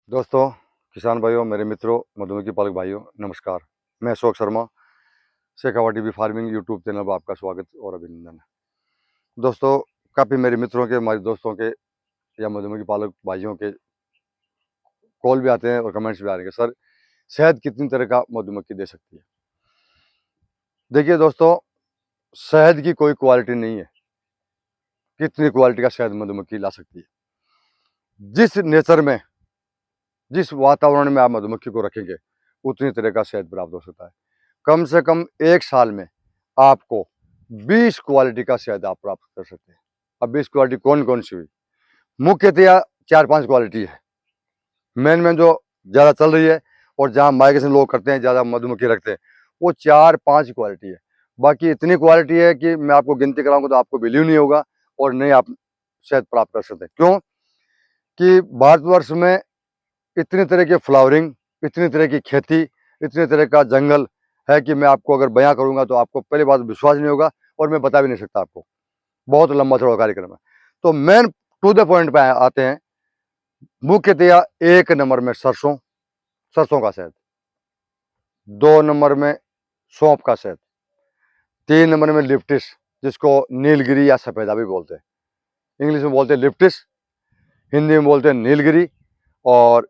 दोस्तों, किसान भाइयों, मेरे मित्रों, मधुमक्खी पालक भाइयों, नमस्कार। मैं Ashok Sharma, Shekhawati TV farming YouTube channel पर आपका स्वागत और अभिनंदन है। दोस्तों, काफ़ी मेरे मित्रों के, हमारे दोस्तों के या मधुमक्खी पालक भाइयों के कॉल भी आते हैं और कमेंट्स भी आ रहे हैं, सर शहद कितनी तरह का मधुमक्खी दे सकती है। देखिए दोस्तों, शहद की कोई क्वालिटी नहीं है, कितनी क्वालिटी का शहद मधुमक्खी ला सकती है। जिस नेचर में, जिस वातावरण में आप मधुमक्खी को रखेंगे, उतनी तरह का शहद प्राप्त हो सकता है। कम से कम 1 साल में आपको 20 क्वालिटी का शहद आप प्राप्त कर सकते हैं। अब 20 क्वालिटी कौन कौन सी हुई? मुख्यतया 4-5 क्वालिटी है। मेन जो ज़्यादा चल रही है और जहाँ माइग्रेशन लोग करते हैं, ज़्यादा मधुमक्खी रखते हैं, वो 4-5 क्वालिटी है। बाकी इतनी क्वालिटी है कि मैं आपको गिनती कराऊंगा तो आपको बिलीव नहीं होगा और नहीं आप शहद प्राप्त कर सकते। क्यों कि भारतवर्ष में इतनी तरह की फ्लावरिंग, इतनी तरह की खेती, इतने तरह का जंगल है कि मैं आपको अगर बयां करूंगा तो आपको पहली बात विश्वास नहीं होगा और मैं बता भी नहीं सकता आपको। बहुत लंबा चौड़ा कार्यक्रम है। तो मेन टू द पॉइंट पे आते हैं। मुख्यतया 1 नंबर में सरसों, सरसों का शहद। 2 नंबर में सौंफ का शहद। 3 नंबर में लिप्टिस, जिसको नीलगिरी या सफेदा भी बोलते हैं। इंग्लिश में बोलते हैं लिप्टिस, हिंदी में बोलते हैं नीलगिरी और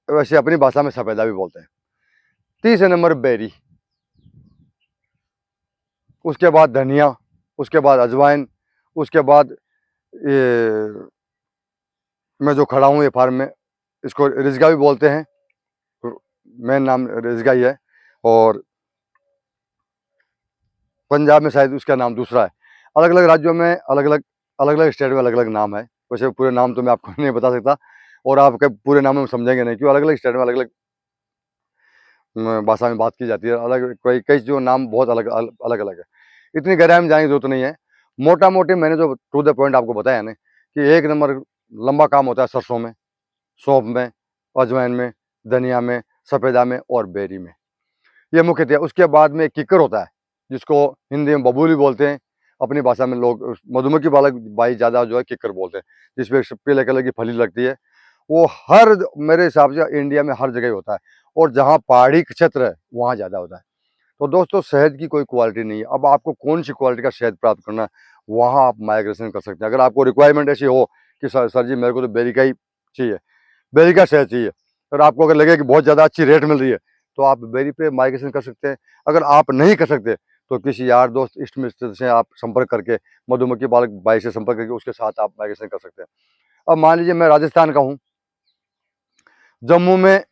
वैसे अपनी भाषा में सफेदा भी बोलते हैं। तीसरे नंबर बेरी, उसके बाद धनिया, उसके बाद अजवाइन, उसके बाद ये मैं जो खड़ा हूँ ये फार्म में, इसको रिजगा भी बोलते हैं। मेन नाम रिजगा ही है और पंजाब में शायद उसका नाम दूसरा है। अलग अलग राज्यों में अलग अलग स्टेट में अलग अलग नाम है। वैसे पूरे नाम तो मैं आपको नहीं बता सकता और आपके पूरे नाम में समझेंगे नहीं, क्यों अलग अलग स्टेट में अलग अलग भाषा में बात की जाती है। अलग कई कई जो नाम बहुत अलग अलग अलग है। इतनी गहराई में जाने की जरूरत नहीं है। मोटा मोटी मैंने जो टू द पॉइंट आपको बताया ना कि 1 नंबर लंबा काम होता है सरसों में, सौंफ में, अजवाइन में, धनिया में, सफ़ेदा में और बेरी में। ये मुख्यतः। उसके बाद में किक्कर होता है, जिसको हिंदी में बबूली बोलते हैं। अपनी भाषा में लोग मधुमक्खी पालक भाई ज़्यादा जो है किक्कर बोलते हैं, जिसमें पीले कलर की फली लगती है। वो हर मेरे हिसाब से इंडिया में हर जगह होता है और जहाँ पहाड़ी क्षेत्र है वहाँ ज़्यादा होता है। तो दोस्तों, शहद की कोई क्वालिटी नहीं है। अब आपको कौन सी क्वालिटी का शहद प्राप्त करना है, वहाँ आप माइग्रेशन कर सकते हैं। अगर आपको रिक्वायरमेंट ऐसी हो कि सर जी मेरे को तो बेरी का ही चाहिए, बेरी का शहद चाहिए, और आपको अगर लगे कि बहुत ज़्यादा अच्छी रेट मिल रही है तो आप बेरी पे माइग्रेशन कर सकते हैं। अगर आप नहीं कर सकते तो किसी यार दोस्त इष्ट मित्र से आप संपर्क करके, मधुमक्खी पालक भाई से संपर्क करके उसके साथ आप माइग्रेशन कर सकते हैं। अब मान लीजिए मैं राजस्थान का हूँ, जम्मू में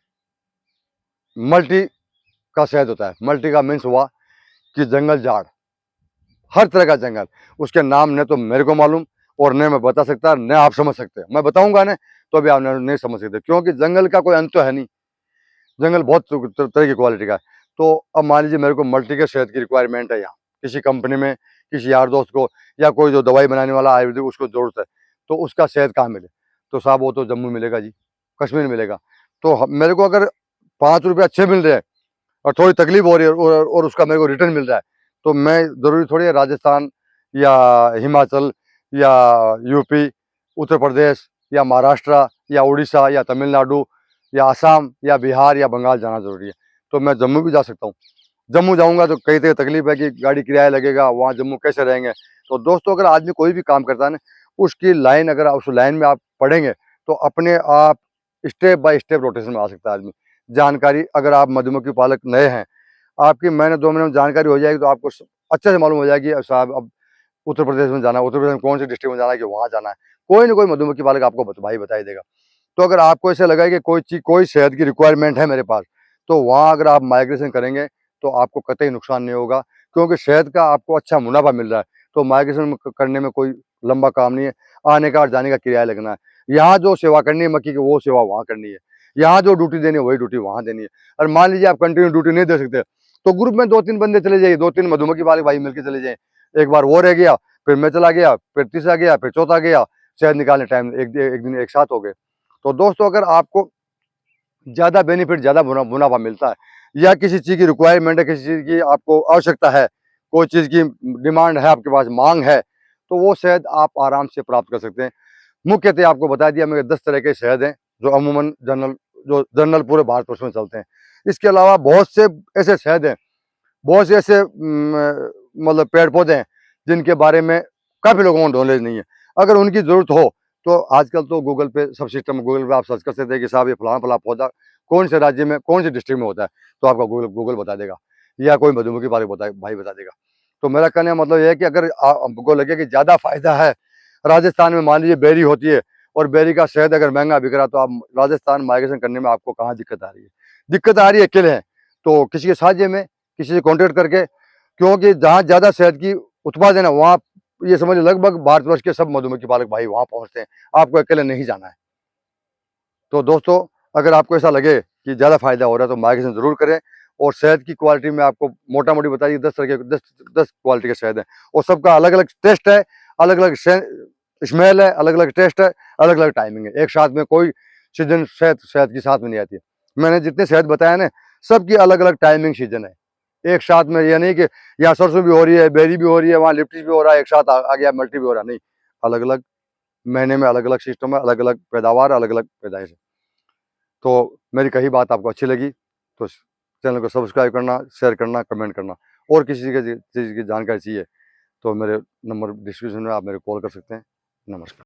मल्टी का शहद होता है। मल्टी का मीन्स हुआ कि जंगल झाड़, हर तरह का जंगल। उसके नाम न तो मेरे को मालूम और न मैं बता सकता, न आप समझ सकते। मैं बताऊंगा न तो भी आप नहीं समझ सकते, क्योंकि जंगल का कोई अंत तो है नहीं। जंगल बहुत तरह की क्वालिटी का है। तो अब मान लीजिए मेरे को मल्टी के शहद की रिक्वायरमेंट है, यहाँ किसी कंपनी में किसी यार दोस्त को या कोई जो दवाई बनाने वाला आयुर्वेदिक उसको जरूरत है, तो उसका शहद कहाँ मिले? तो साहब वो तो जम्मू मिलेगा जी, कश्मीर मिलेगा। तो मेरे को अगर 5 रुपये अच्छे मिल रहे हैं और थोड़ी तकलीफ हो रही है और उसका मेरे को रिटर्न मिल रहा है, तो मैं ज़रूरी थोड़ी है राजस्थान या हिमाचल या यूपी, उत्तर प्रदेश या महाराष्ट्र या उड़ीसा या तमिलनाडु या असम या बिहार या बंगाल जाना ज़रूरी है। तो मैं जम्मू भी जा सकता हूँ। जम्मू जाऊँगा तो कई तरह तकलीफ है कि गाड़ी किराया लगेगा, वहाँ जम्मू कैसे रहेंगे। तो दोस्तों, अगर आदमी कोई भी काम करता है ना, उसकी लाइन अगर उस लाइन में आप पढ़ेंगे तो अपने आप स्टेप बाय स्टेप रोटेशन में आ सकता है आदमी। जानकारी अगर आप मधुमक्खी पालक नए हैं, आपकी महीने 2 महीने में जानकारी हो जाएगी तो आपको अच्छे से मालूम हो जाएगी साहब अब उत्तर प्रदेश में जाना है, उत्तर प्रदेश में कौन सी डिस्ट्रिक्ट में जाना है कि वहाँ जाना है। कोई ना कोई मधुमक्खी पालक आपको भाई बता ही देगा। तो अगर आपको ऐसा लगा कि कोई चीज़, कोई शहद की रिक्वायरमेंट है मेरे पास, तो वहाँ अगर आप माइग्रेशन करेंगे तो आपको कतई नुकसान नहीं होगा, क्योंकि शहद का आपको अच्छा मुनाफा मिल रहा है। तो माइग्रेशन करने में कोई लंबा काम नहीं है, आने का और जाने का किराया लगना है। यहाँ जो सेवा करनी है मक्खी की, वो सेवा वहाँ करनी है। यहाँ जो ड्यूटी देनी है वही ड्यूटी वहाँ देनी है। और मान लीजिए आप कंटिन्यू ड्यूटी नहीं दे सकते, तो ग्रुप में 2-3 बंदे चले जाइए, 2-3 मधुमक्खी वाले भाई मिलकर चले जाए। एक बार वो रह गया, फिर मैं चला गया, फिर तीसरा गया, फिर चौथा गया, शहद निकालने टाइम एक दिन एक साथ हो गए। तो दोस्तों, अगर आपको ज़्यादा बेनिफिट, ज़्यादा मुनाफा मिलता है, या किसी चीज़ की रिक्वायरमेंट है, किसी चीज़ की आपको आवश्यकता है, कोई चीज़ की डिमांड है, आपके पास मांग है, तो वो शहद आप आराम से प्राप्त कर सकते हैं। मुख्यतः आपको बता दिया, मेरे 10 तरह के शहद हैं जो अमूमन जनरल पूरे भारतवर्ष में चलते हैं। इसके अलावा बहुत से ऐसे शहद हैं, बहुत से ऐसे मतलब पेड़ पौधे हैं जिनके बारे में काफ़ी लोगों को नॉलेज नहीं है। अगर उनकी ज़रूरत हो तो आजकल तो गूगल पे सब सिस्टम, गूगल पे आप सर्च कर सकते हैं कि साहब ये फलाना फलाना पौधा कौन से राज्य में कौन से डिस्ट्रिक्ट में होता है, तो आपका गूगल बता देगा, या कोई मधुमक्खी पालक भाई बता देगा। तो मेरा कहने का मतलब यह है कि अगर आपको लगे कि ज़्यादा फायदा है, राजस्थान में मान लीजिए बेरी होती है और बेरी का शहद अगर महंगा बिक रहा, तो आप राजस्थान माइग्रेशन करने में आपको कहाँ दिक्कत आ रही है? दिक्कत आ रही है अकेले है तो किसी के साझे में, किसी से कॉन्टेक्ट करके, क्योंकि जहाँ ज़्यादा शहद की उत्पादन है वहाँ ये समझ लगभग भारतवर्ष के सब मधुमक्खी पालक भाई वहाँ पहुँचते हैं, आपको अकेले नहीं जाना है। तो दोस्तों, अगर आपको ऐसा लगे कि ज़्यादा फायदा हो रहा है तो माइग्रेशन ज़रूर करें। और शहद की क्वालिटी में आपको मोटा मोटी बताइए 10 तरह के 10 क्वालिटी के शहद है और सबका अलग अलग टेस्ट है, अलग अलग स्मेल है, अलग अलग टेस्ट है, अलग अलग टाइमिंग है। एक साथ में कोई सीजन शहद की साथ में नहीं आती है। मैंने जितने शहद बताया ना, सबकी अलग अलग टाइमिंग सीजन है। एक साथ में यह नहीं कि यहाँ सरसों भी हो रही है, बेरी भी हो रही है, वहाँ लिप्टिस भी हो रहा है, एक साथ आ गया मल्टी भी हो रहा है, नहीं। अलग अलग महीने में अलग अलग सिस्टम है, अलग अलग पैदावार, अलग अलग पैदाइश है। तो मेरी कही बात आपको अच्छी लगी तो चैनल को सब्सक्राइब करना, शेयर करना, कमेंट करना। और किसी चीज़ की जानकारी चाहिए तो मेरे नंबर डिस्क्रिप्शन में आप मेरे कॉल कर सकते हैं। नमस्कार।